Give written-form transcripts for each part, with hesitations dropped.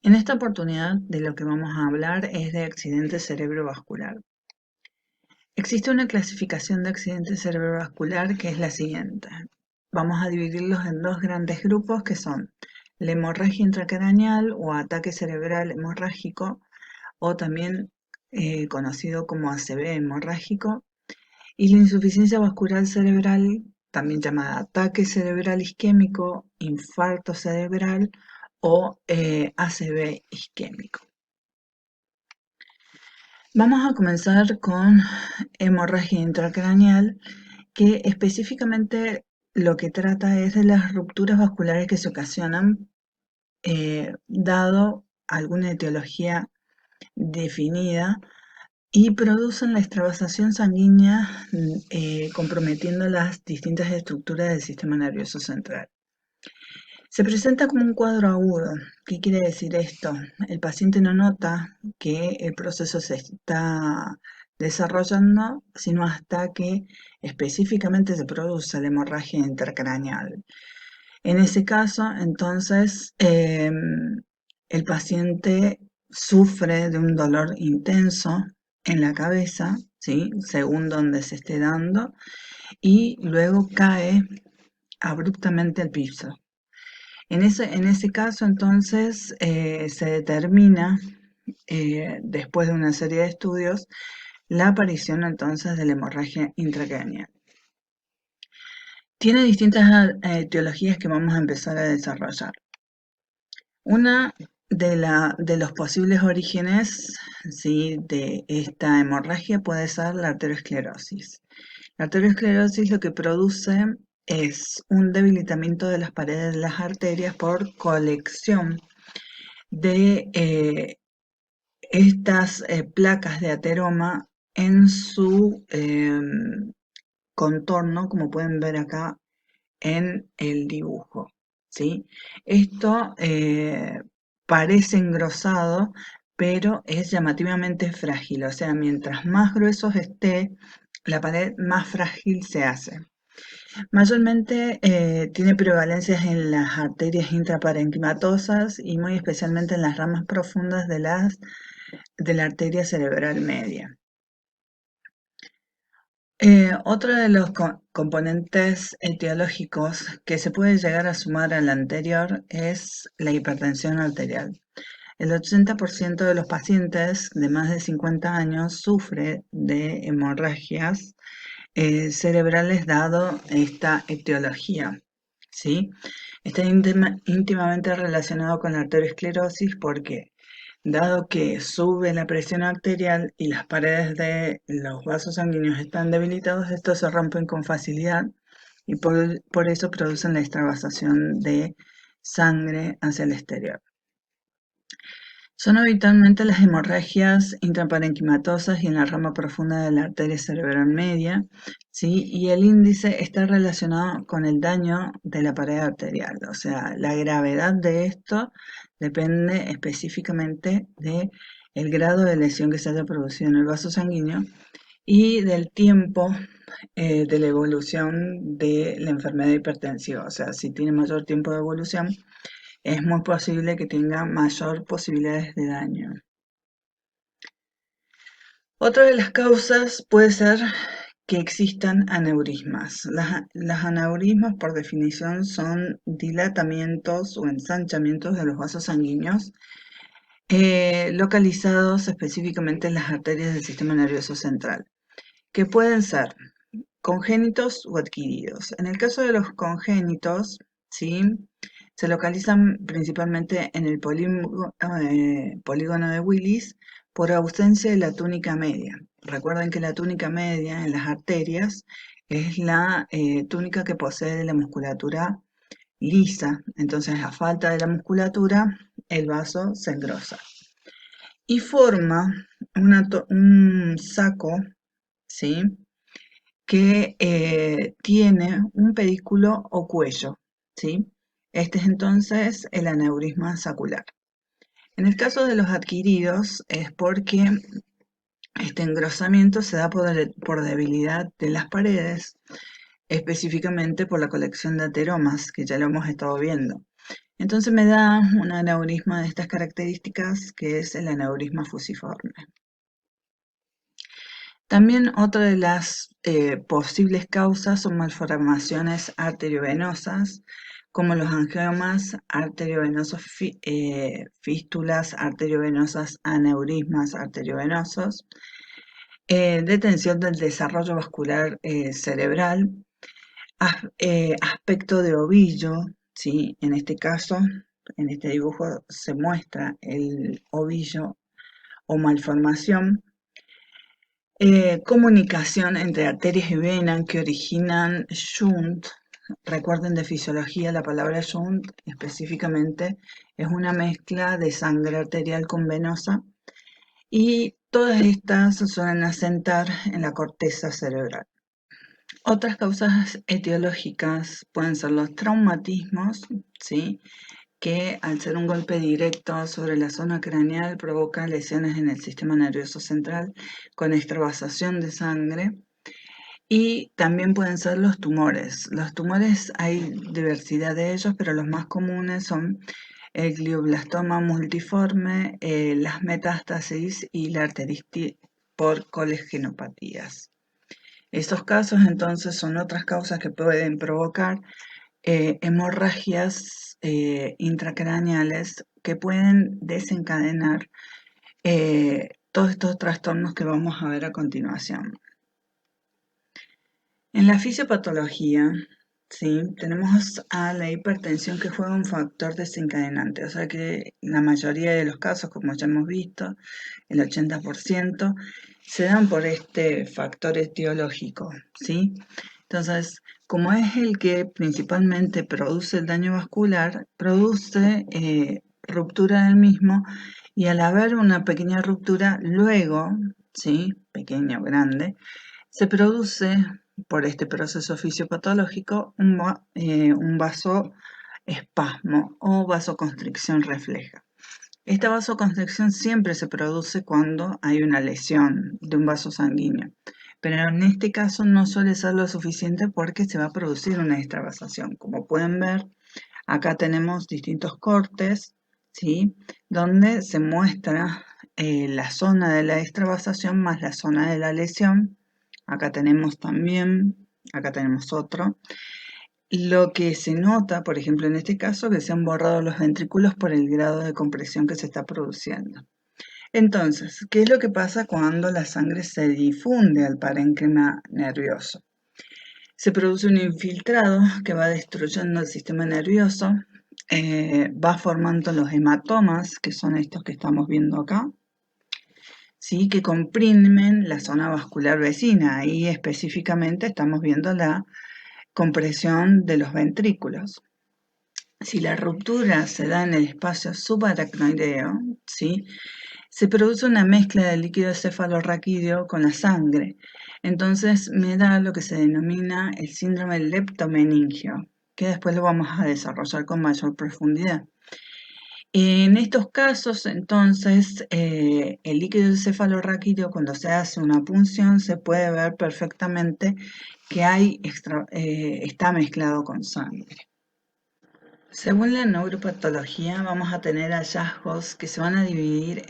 En esta oportunidad de lo que vamos a hablar es de accidente cerebrovascular. Existe una clasificación de accidente cerebrovascular que es la siguiente. Vamos a dividirlos en dos grandes grupos que son la hemorragia intracraneal o ataque cerebral hemorrágico o también conocido como ACV hemorrágico y la insuficiencia vascular cerebral, también llamada ataque cerebral isquémico, infarto cerebral o ACV isquémico. Vamos a comenzar con hemorragia intracraneal, que específicamente lo que trata es de las rupturas vasculares que se ocasionan dado alguna etiología definida y producen la extravasación sanguínea comprometiendo las distintas estructuras del sistema nervioso central. Se presenta como un cuadro agudo. ¿Qué quiere decir esto? El paciente no nota que el proceso se está desarrollando, sino hasta que específicamente se produce la hemorragia intracraneal. En ese caso, entonces, el paciente sufre de un dolor intenso en la cabeza, ¿sí? Según donde se esté dando, y luego cae abruptamente al piso. En ese caso, entonces, se determina, después de una serie de estudios, la aparición entonces de la hemorragia intracraneal. Tiene distintas etiologías que vamos a empezar a desarrollar. Una de los posibles orígenes, ¿sí?, de esta hemorragia puede ser la arteriosclerosis. La arteriosclerosis lo que produce es un debilitamiento de las paredes de las arterias por colección de estas placas de ateroma en su contorno, como pueden ver acá en el dibujo, ¿sí? Esto parece engrosado, pero es llamativamente frágil, o sea, mientras más gruesos esté, la pared más frágil se hace. Mayormente tiene prevalencias en las arterias intraparenquimatosas y muy especialmente en las ramas profundas de la arteria cerebral media. Otro de los componentes etiológicos que se puede llegar a sumar al anterior es la hipertensión arterial. El 80% de los pacientes de más de 50 años sufre de hemorragias cerebrales dado esta etiología, ¿sí? Está íntimamente relacionado con la arteriosclerosis porque dado que sube la presión arterial y las paredes de los vasos sanguíneos están debilitados, estos se rompen con facilidad y por eso producen la extravasación de sangre hacia el exterior. Son habitualmente las hemorragias intraparenquimatosas y en la rama profunda de la arteria cerebral media, ¿sí? Y el índice está relacionado con el daño de la pared arterial, o sea, la gravedad de esto depende específicamente del grado de lesión que se haya producido en el vaso sanguíneo y del tiempo de la evolución de la enfermedad hipertensiva, o sea, si tiene mayor tiempo de evolución, es muy posible que tenga mayor posibilidades de daño. Otra de las causas puede ser que existan aneurismas. Las aneurismas, por definición, son dilatamientos o ensanchamientos de los vasos sanguíneos localizados específicamente en las arterias del sistema nervioso central, que pueden ser congénitos o adquiridos. En el caso de los congénitos, ¿sí?, se localizan principalmente en el polígono de Willis por ausencia de la túnica media. Recuerden que la túnica media en las arterias es la túnica que posee la musculatura lisa. Entonces, a falta de la musculatura, el vaso se engrosa y forma un saco, ¿sí?, que tiene un pedículo o cuello, ¿sí? Este es entonces el aneurisma sacular. En el caso de los adquiridos es porque este engrosamiento se da por debilidad de las paredes, específicamente por la colección de ateromas, que ya lo hemos estado viendo. Entonces me da un aneurisma de estas características, que es el aneurisma fusiforme. También otra de las posibles causas son malformaciones arteriovenosas, como los angiomas arteriovenosos, fístulas arteriovenosas, aneurismas arteriovenosos, detención del desarrollo vascular cerebral, aspecto de ovillo, ¿sí? En este caso, en este dibujo se muestra el ovillo o malformación. Comunicación entre arterias y venas que originan shunt. Recuerden de fisiología la palabra shunt específicamente es una mezcla de sangre arterial con venosa y todas estas suelen asentar en la corteza cerebral. Otras causas etiológicas pueden ser los traumatismos, ¿sí? Que al ser un golpe directo sobre la zona craneal provoca lesiones en el sistema nervioso central con extravasación de sangre. Y también pueden ser los tumores. Los tumores hay diversidad de ellos, pero los más comunes son el glioblastoma multiforme, las metástasis y la arteritis por colegenopatías. Estos casos entonces son otras causas que pueden provocar hemorragias intracraneales que pueden desencadenar todos estos trastornos que vamos a ver a continuación. En la fisiopatología, ¿sí? Tenemos a la hipertensión que juega un factor desencadenante, o sea que la mayoría de los casos, como ya hemos visto, el 80%, se dan por este factor etiológico, ¿sí? Entonces, como es el que principalmente produce el daño vascular, produce ruptura del mismo y al haber una pequeña ruptura, luego, ¿sí? Pequeña o grande, se produce por este proceso fisiopatológico un vasoespasmo o vasoconstricción refleja. Esta vasoconstricción siempre se produce cuando hay una lesión de un vaso sanguíneo, pero en este caso no suele ser lo suficiente porque se va a producir una extravasación. Como pueden ver, acá tenemos distintos cortes, ¿sí? Donde se muestra la zona de la extravasación más la zona de la lesión. Acá tenemos también, acá tenemos otro. Lo que se nota, por ejemplo, en este caso, que se han borrado los ventrículos por el grado de compresión que se está produciendo. Entonces, ¿qué es lo que pasa cuando la sangre se difunde al parénquima nervioso? Se produce un infiltrado que va destruyendo el sistema nervioso, va formando los hematomas, que son estos que estamos viendo acá, ¿sí? Que comprimen la zona vascular vecina. Ahí específicamente estamos viendo la compresión de los ventrículos. Si la ruptura se da en el espacio subaracnoideo, ¿sí? Se produce una mezcla del líquido cefalorraquídeo con la sangre. Entonces me da lo que se denomina el síndrome leptomeningio, que después lo vamos a desarrollar con mayor profundidad. En estos casos, entonces, el líquido cefalorraquídeo, cuando se hace una punción, se puede ver perfectamente que está mezclado con sangre. Según la neuropatología, vamos a tener hallazgos que se van a dividir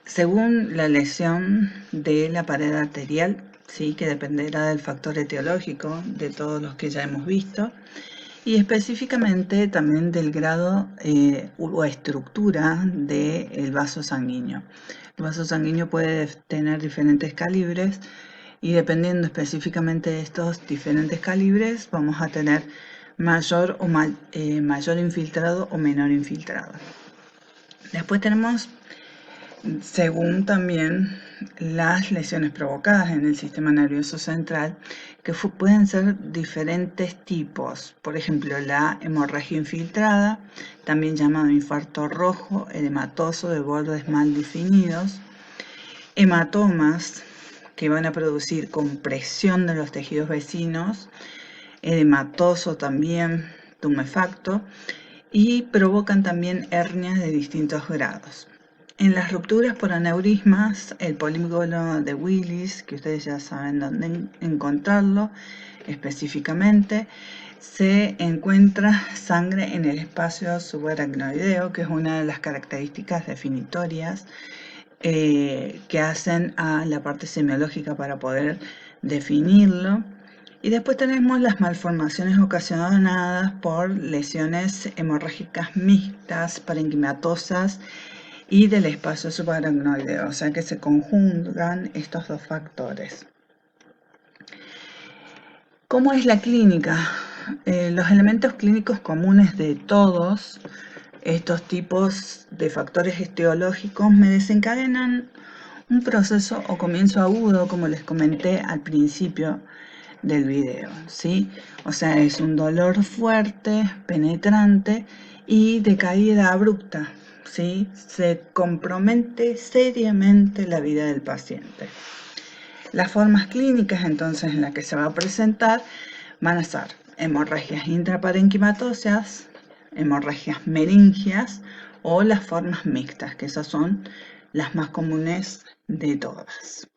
según la lesión de la pared arterial, ¿sí? Que dependerá del factor etiológico de todos los que ya hemos visto, y específicamente también del grado o estructura del vaso sanguíneo. El vaso sanguíneo puede tener diferentes calibres y dependiendo específicamente de estos diferentes calibres vamos a tener mayor infiltrado o menor infiltrado. Después tenemos, según también las lesiones provocadas en el sistema nervioso central, que pueden ser diferentes tipos. Por ejemplo, la hemorragia infiltrada, también llamado infarto rojo, edematoso de bordes mal definidos, hematomas que van a producir compresión de los tejidos vecinos, edematoso también, tumefacto, y provocan también hernias de distintos grados. En las rupturas por aneurismas, el polígono de Willis, que ustedes ya saben dónde encontrarlo específicamente, se encuentra sangre en el espacio subaracnoideo, que es una de las características definitorias que hacen a la parte semiológica para poder definirlo. Y después tenemos las malformaciones ocasionadas por lesiones hemorrágicas mixtas, parenquimatosas y del espacio subaracnoideo, o sea que se conjugan estos dos factores. ¿Cómo es la clínica? Los elementos clínicos comunes de todos estos tipos de factores etiológicos me desencadenan un proceso o comienzo agudo, como les comenté al principio del video, ¿sí? O sea, es un dolor fuerte, penetrante y de caída abrupta, ¿sí? Se compromete seriamente la vida del paciente. Las formas clínicas entonces en las que se va a presentar van a ser hemorragias intraparenquimatosas, hemorragias meningias o las formas mixtas, que esas son las más comunes de todas.